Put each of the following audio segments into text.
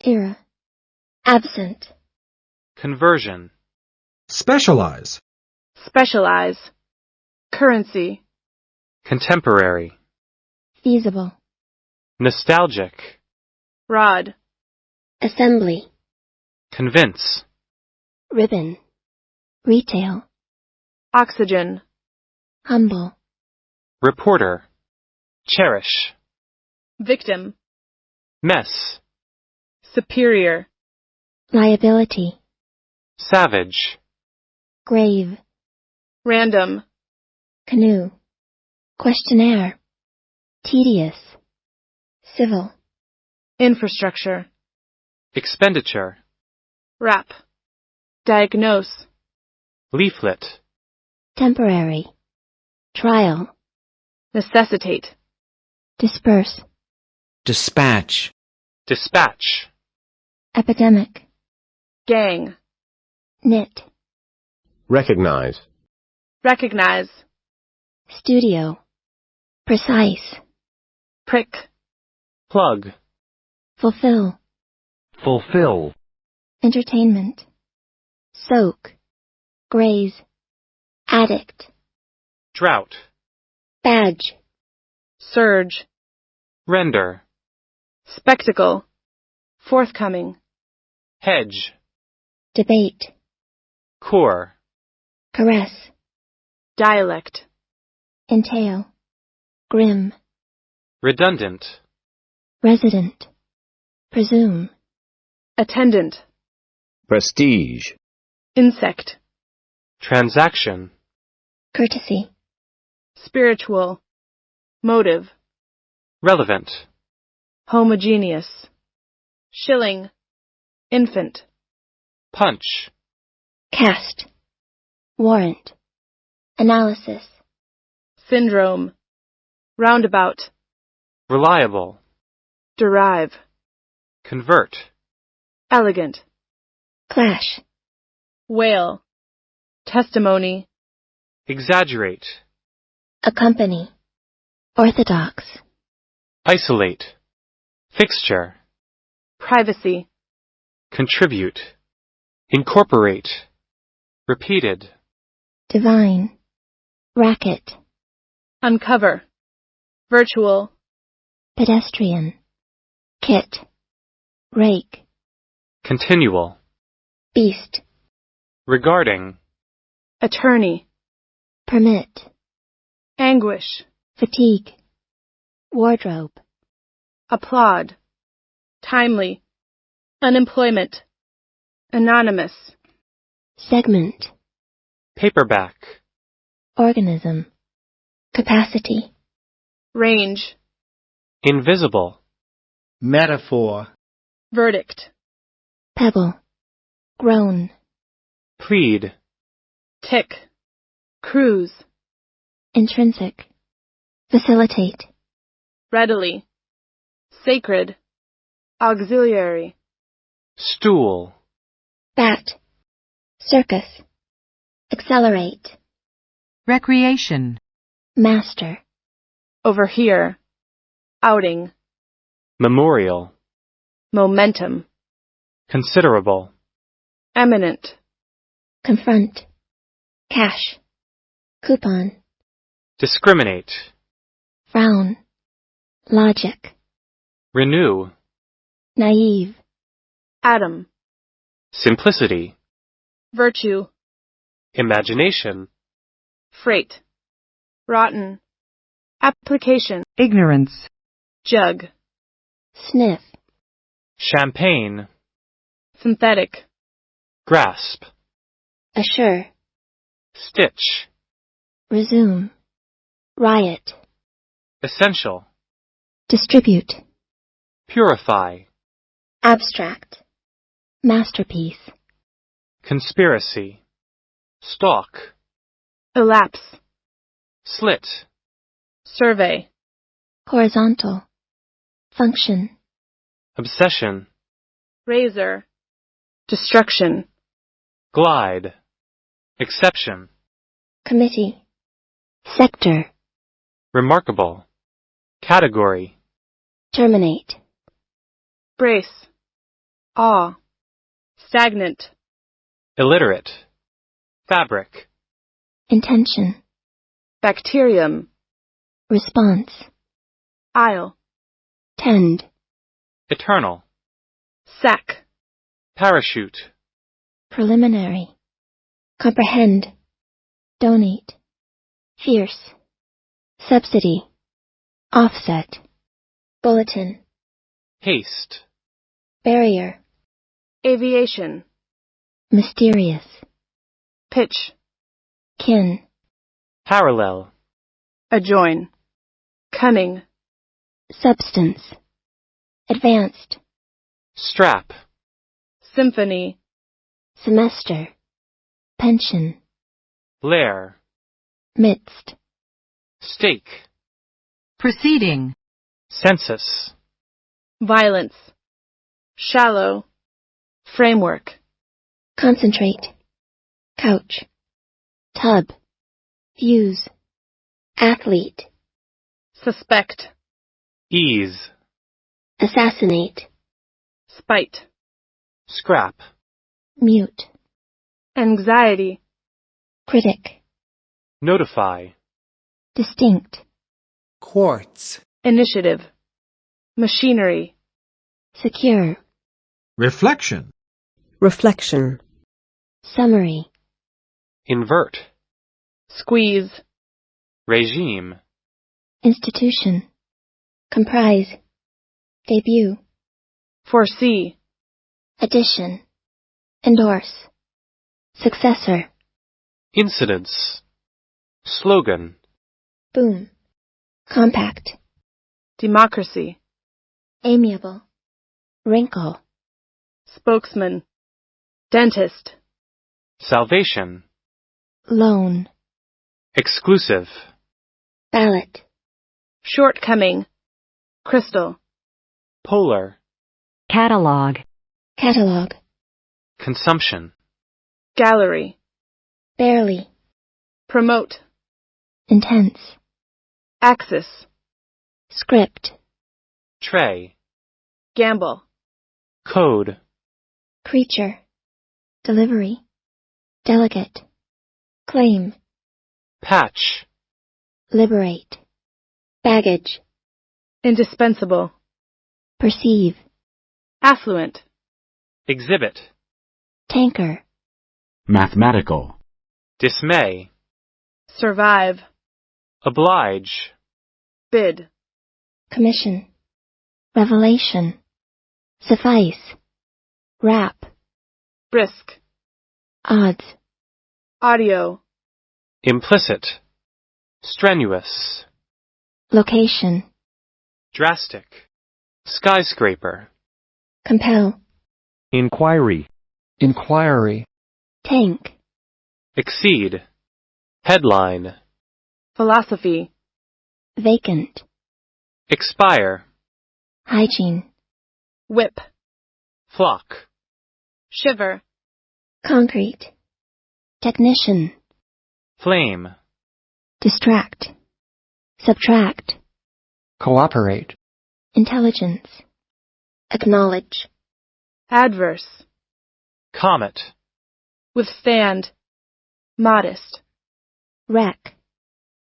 era, absent, conversion, specialize, specialize, currency, contemporary, feasible, nostalgic, rod, assembly, convince, ribbon, retail, oxygen, humble, reporter, cherish, victim, mess, superior, liability, savage, grave, random, canoe, questionnaire, tedious, civil, infrastructure, expenditure, wrap, diagnose, leaflet, temporary, trial, necessitate, disperse, dispatch, dispatch, epidemic, gang, knit, recognize, recognize, studio, precise, prick, plug, fulfill, fulfill, entertainment, soak, graze, addict, drought, badge, surge, render, spectacle, forthcoming, hedge, debate, core, caress, dialect, entail, grim, redundant, resident, presume, attendant, prestige, insect, transaction, courtesy, spiritual, motive, relevant, homogeneous, shilling, infant, punch, cast, warrant, analysis, syndrome, roundabout, reliable, derive, convert, elegant, clash, whale, testimony, exaggerate, accompany, orthodox, isolate, fixture, privacy, contribute, incorporate, repeated, divine, racket, uncover, virtual, pedestrian, kit, rake, continual, beast, regarding, attorney, permit, anguish, fatigue, wardrobe, applaud, timely, unemployment, anonymous, segment, paperback, organism, capacity, range, invisible, metaphor, verdict, pebble, groan, plead, tick, cruise, intrinsic, facilitate, readily, sacred, auxiliary, stool, bat, circus, accelerate, recreation, master, overhear, outing, memorial, momentum, considerable, eminent, confront, cash, coupon, discriminate, frown, logic, renew, naive, atom, simplicity, virtue, imagination, freight, rotten, application, ignorance, jug, sniff, champagne, synthetic, grasp, assure, stitch, resume, riot, essential, distribute, purify, abstract, masterpiece, conspiracy, stalk, elapse, slit, survey, horizontal, function, obsession, razor, destruction, glide, exception, committee, sector, remarkable, category, terminate, brace, awe, stagnant, illiterate, fabric, intention, bacterium, response, aisle, tend, eternal, sack, parachute, preliminary, comprehend, donate, fierce, subsidy, offset, bulletin, haste, barrier, aviation, mysterious, pitch, kin, parallel, adjoin, cunning, substance, advanced, strap, symphony, semester, pension, lair, midst, stake, Proceeding. census, violence, shallow, framework, concentrate, couch, tub, fuse, athlete, suspect, ease, assassinate, spite, scrap, mute, anxiety, critic, notify, distinct, quartz, initiative, machinery, secure, reflection, reflection, summary, invert, squeeze, regime, institution, comprise, debut, foresee, addition, endorse, successor, incidence, slogan, boom, compact, democracy, amiable, wrinkle, spokesman, dentist, salvation, loan, exclusive, ballot, shortcoming, crystal, polar, Catalog. catalog, consumption, gallery, barely, promote, intense, axis, script, tray, gamble, code, creature, delivery, delegate, claim, patch, liberate, baggage, indispensable, perceive, affluent, exhibit, tanker, Mathematical. dismay, survive, oblige, bid, commission, revelation, suffice, wrap, brisk, odds, audio, implicit, strenuous, location, drastic, skyscraper, compel, Inquiry. inquiry, tank, exceed, headline, philosophy, vacant, expire, hygiene, whip, flock, shiver, concrete, technician, flame, distract, subtract, cooperate, intelligence, acknowledge, adverse, comet, withstand, modest, wreck,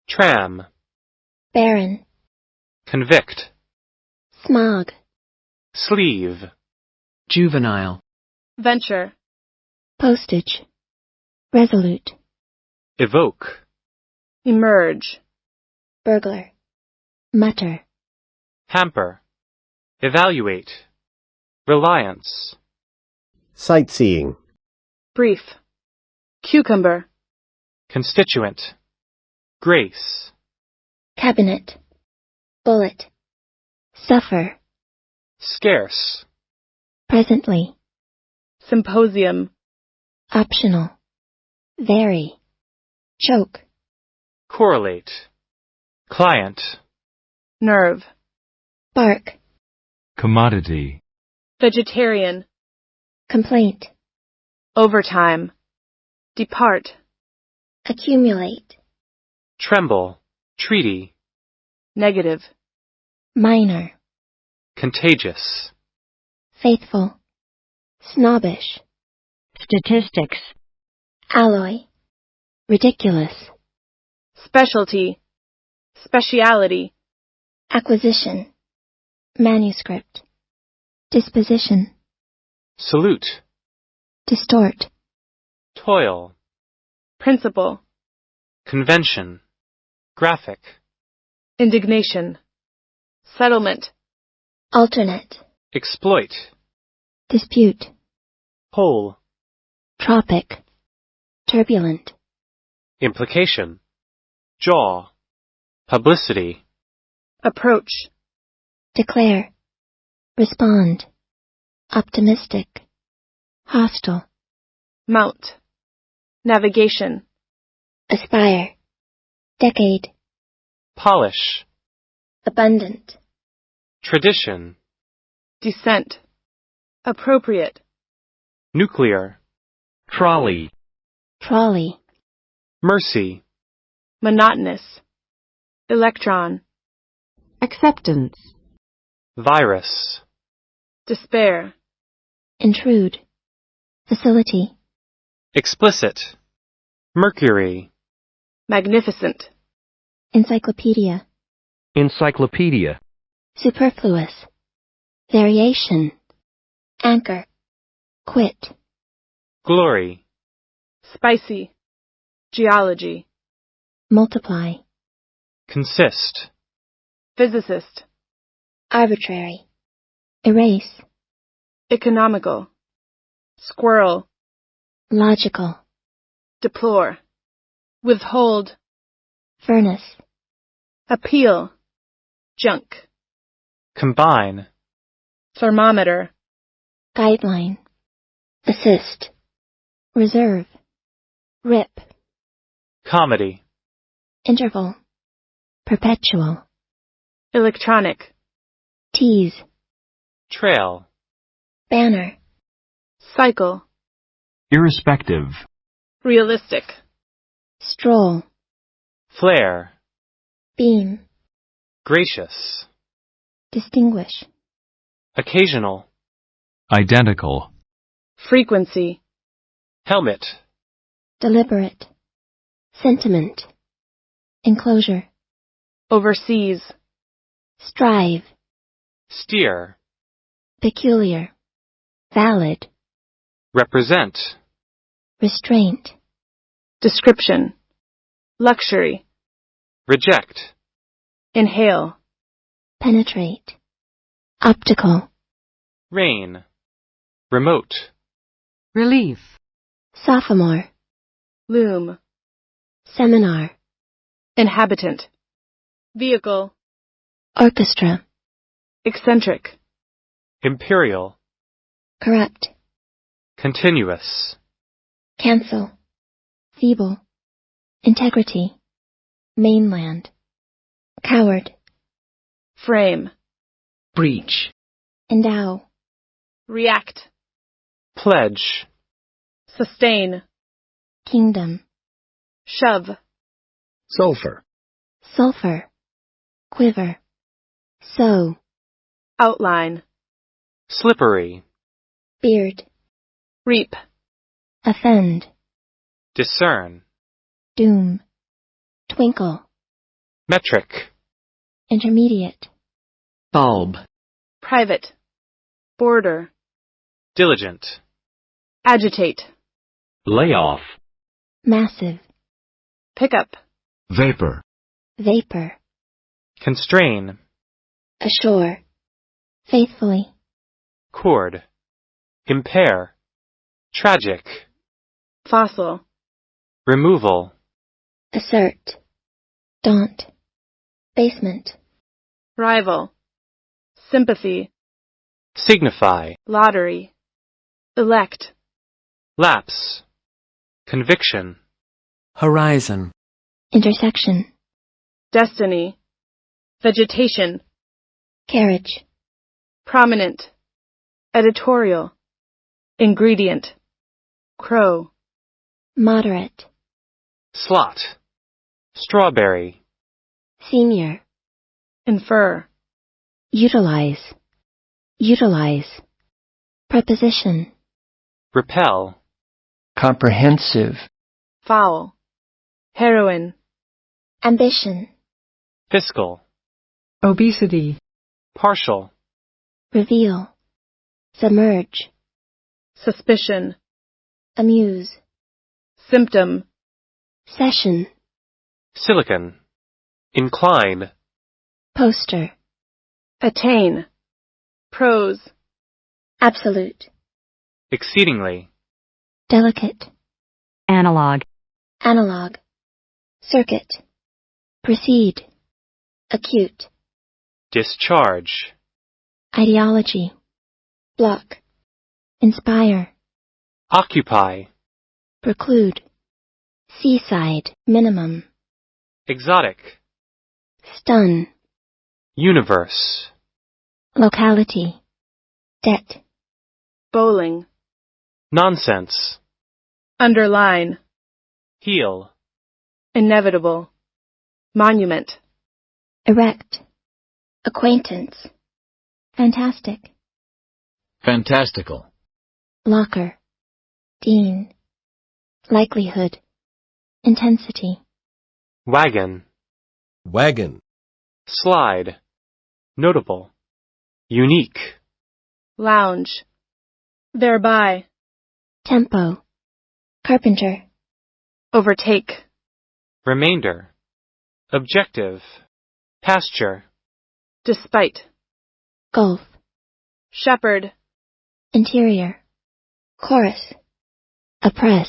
tram, barren, convict, smog, sleeve, juvenile, venture, postage, resolute, evoke, emerge, burglar, mutter, hamper, evaluate, reliance, Sightseeing. brief, cucumber, constituent, grace, cabinet, bullet, suffer, scarce, presently, symposium, optional, vary, choke, correlate, client, nerve, bark, Commodity. vegetarian, complaint, overtime, depart, accumulate, tremble, treaty, negative, minor, contagious, faithful, snobbish, statistics, alloy, ridiculous, specialty, speciality, acquisition, manuscript, disposition, salute, distort, toil, principle, convention, graphic, indignation, settlement, alternate, exploit, dispute, whole, tropic, turbulent, implication, jaw, publicity, approach, declare, respond, optimistic, hostile, mount, navigation, aspire, decade, polish, abundant, tradition, descent, appropriate, nuclear, trolley, trolley, mercy, monotonous, electron, Acceptance. virus, despair, intrude, facility, explicit, mercury, magnificent, encyclopedia, encyclopedia, superfluous, variation, anchor, quit, glory, spicy, geology, multiply, consist, physicist, arbitrary, erase, economical, squirrel, logical, deplore, withhold, furnace, appeal, junk, combine, thermometer, guideline, assist, reserve, rip, comedy, interval, perpetual, electronic, tease, trail, banner, cycle, irrespective, realistic, stroll, flare, beam, gracious, distinguish, occasional, identical, frequency, helmet, deliberate, sentiment, enclosure, overseas, strive, steer, peculiar, valid, represent, restraint, description, luxury, reject, inhale, penetrate, optical, rain, remote, relief, sophomore, loom, seminar, inhabitant, vehicle, orchestra, eccentric, imperial, corrupt, continuous, cancel, feeble, integrity, mainland, coward, frame, breach, endow, react, pledge, sustain, kingdom, shove, sulfur, sulfur, quiver, sow, outline, slippery, beard, reap, offend, discern, doom, twinkle, metric, intermediate, bulb, private, border, diligent, agitate, layoff, massive, pickup, vapor, vapor, constrain, ashore, faithfully, cord, impair, tragic, fossil, removal, assert, daunt, basement, rival, sympathy, signify, lottery, elect, lapse, conviction, horizon, intersection, destiny, vegetation, carriage, prominent, editorial, ingredient, crow, moderate, slot, strawberry, senior, infer, utilize, utilize, preposition, repel, comprehensive, foul, heroin, ambition, fiscal, obesity, partial, reveal, submerge, suspicion, amuse, symptom, session, silicon, incline, poster, attain, prose, absolute, exceedingly, delicate, Analog. analog, circuit, proceed, acute, discharge, ideology, block, inspire, occupy, preclude, seaside, minimum, exotic, stun, universe, locality, debt, bowling, nonsense, underline, heel, inevitable, monument, erect, acquaintance, fantastic, fantastical, locker, dean, likelihood, intensity, wagon, wagon, slide, notable, unique, lounge, thereby, tempo, carpenter, overtake, remainder, objective, pasture, despite, gulf, shepherd, interior, chorus, oppress,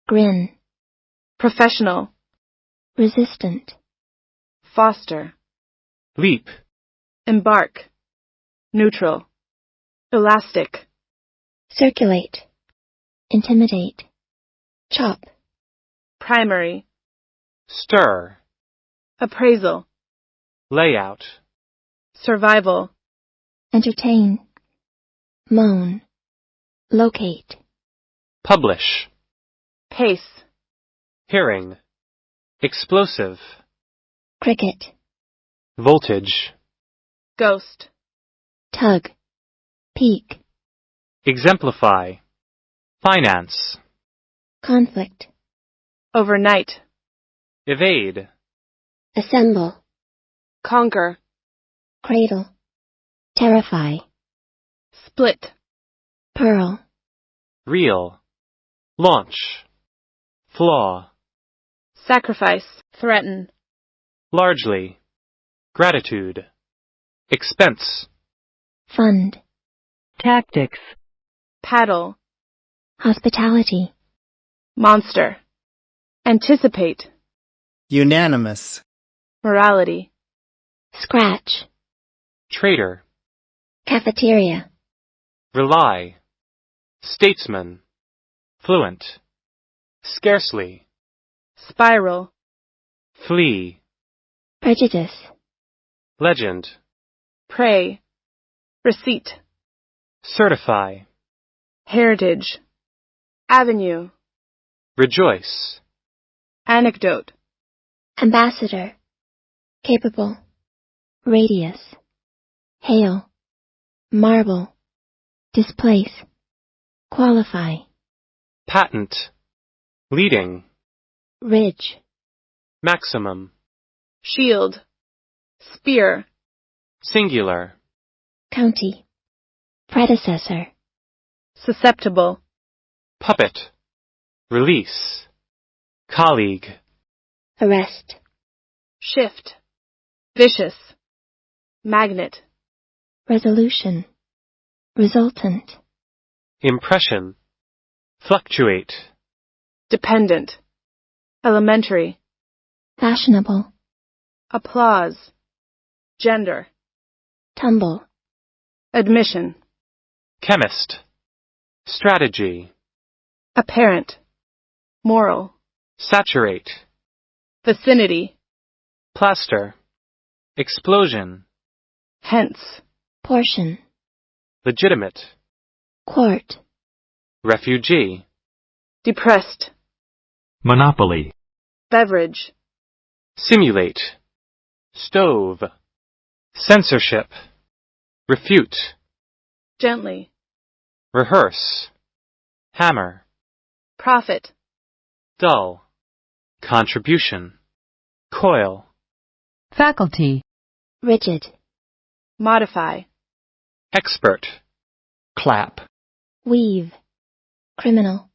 grin, professional, resistant, foster, leap, embark, neutral, elastic, circulate, intimidate, chop, primary, stir, appraisal, layout, survival, entertain, moan, locate, publish, pace, hearing, explosive, cricket, voltage, ghost, tug, peak, exemplify, finance, conflict, overnight, evade, assemble, conquer, cradle, terrify, split, pearl, reel, launch, flaw, sacrifice, threaten, largely, gratitude, expense, fund, Tactics. paddle, hospitality, monster, anticipate, unanimous, morality, scratch, traitor, cafeteria, rely, statesman, fluent, scarcely, spiral, flee, prejudice, legend, prey, receipt, certify, heritage, avenue, rejoice, anecdote, ambassador, capable, radius, hail, marble, displace, qualify, patent, leading, ridge, maximum, shield, spear, singular, county, predecessor, susceptible, puppet, release, colleague, arrest, shift, vicious, magnet, resolution, resultant, impression, fluctuate, dependent, elementary, fashionable, applause, gender, tumble, admission, chemist, strategy, apparent, moral, saturate, vicinity, plaster, explosion, hence, portion, legitimate, court, refugee, depressed, monopoly, beverage, simulate, stove, censorship, refute, gently, rehearse, hammer, Profit. dull, contribution, coil, Faculty. rigid, Modify. expert, clap, weave, criminal,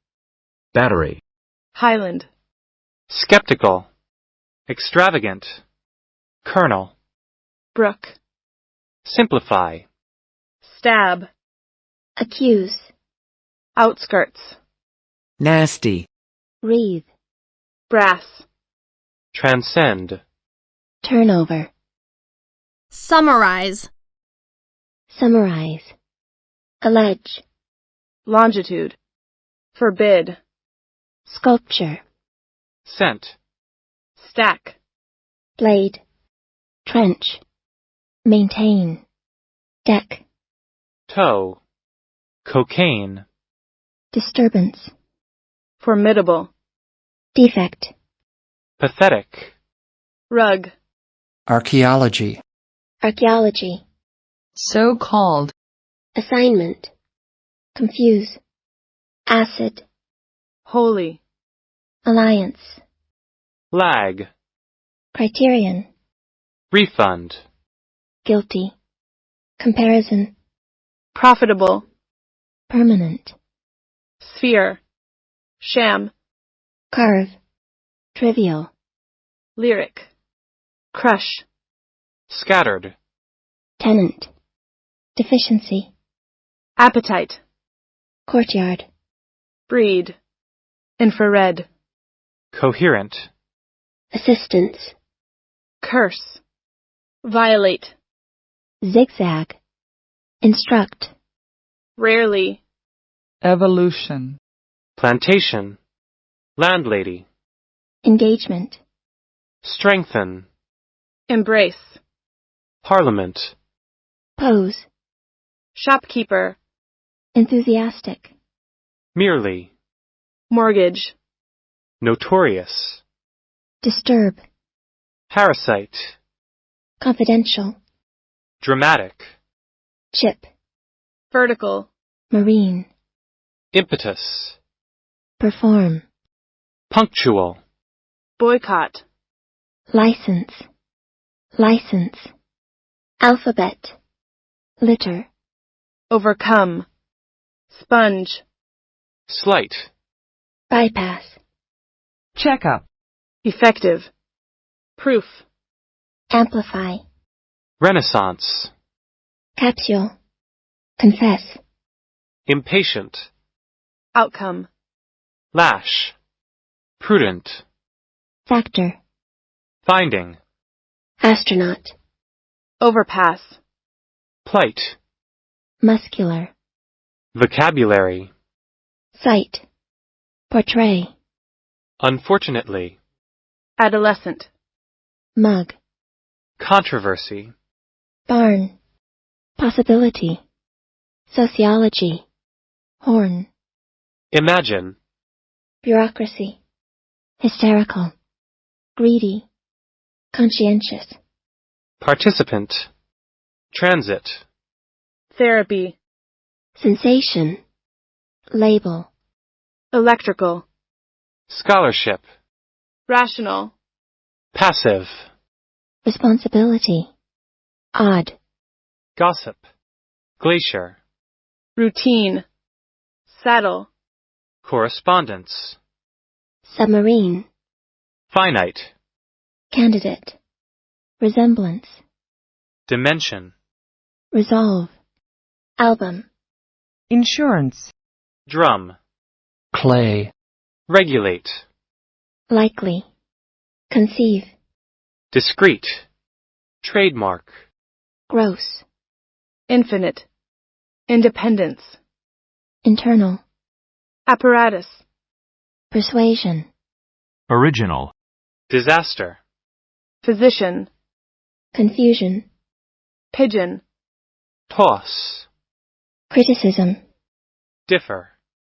battery, Highland. skeptical, extravagant, kernel, Brook. simplify, Stab. accuse, Outskirts. nasty, wreath, Brass. transcend, turnover, Summarize. summarize, allege, Longitude. Forbid. sculpture, scent, Stack. blade, trench, maintain, deck, toe, cocaine, disturbance, Formidable. defect, pathetic, Rug. archaeology, archaeology, So-called. assignment, confuse, acid, Holy. alliance, lag, criterion, refund, guilty, comparison, Profitable. permanent, Sphere. Sham. curve, trivial, Lyric. Crush. scattered, tenant, deficiency, Appetite. courtyard, Breed. Infrared. coherent, assistance, Curse. Violate. zigzag, instruct, Rarely. Evolution. plantation, landlady, engagement, strengthen, Embrace. parliament, pose, Shopkeeper. enthusiastic, merely, Mortgage. notorious, disturb, parasite, confidential, dramatic, chip, Vertical. marine, impetus, perform, punctual, Boycott. license, license, alphabet, litter, Overcome. Sponge. slight, bypass, Checkup. Effective. Proof. amplify, renaissance, capsule, confess, impatient, Outcome. lash, prudent, factor, finding, astronaut, Overpass. plight, muscular, vocabulary, sight, portray, unfortunately, Adolescent. mug, controversy, barn, possibility, sociology, horn, imagine, bureaucracy, hysterical, greedy, conscientious, participant, transit, Therapy. sensation, label, Electrical. scholarship, Rational. passive, responsibility, odd, gossip, glacier, Routine. Saddle. correspondence, submarine, finite, candidate, resemblance, dimension, resolve, album, Insurance. drum, clay, regulate, likely, conceive, discrete, trademark, gross, Infinite. Independence. internal, Apparatus. persuasion, Original. disaster, Physician. confusion, Pigeon. toss, criticism, differ,